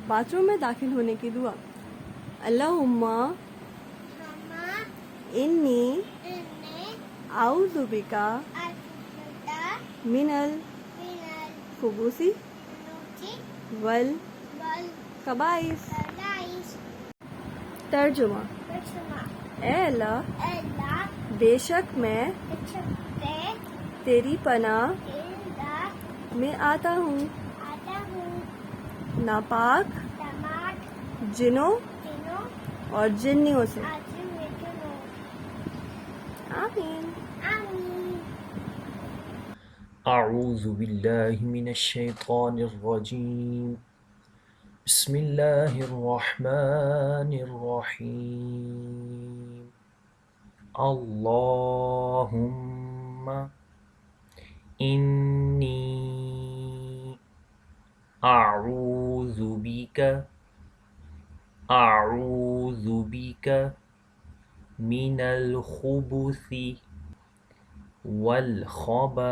Bathroom में दाखिल होने की दुआ। अल्लाहुम्मा इन्नी आऊज़ु बिका मिनल खुबूसी वल कबाइस। तर्जुमा। ए अल्लाह, बेशक मैं तेरी पनाह में आता हूँ नापाक जिनों और जिन्नियों से। आमीन। अऊज़ु बिल्लाहि मिनश शैतानिर रजीम। बिस्मिल्लाहिर रहमानिर रहीम। अल्लाहुम्मा इन्नी अऊज़ु बिका मिनल खुबुसी वल खबाइस।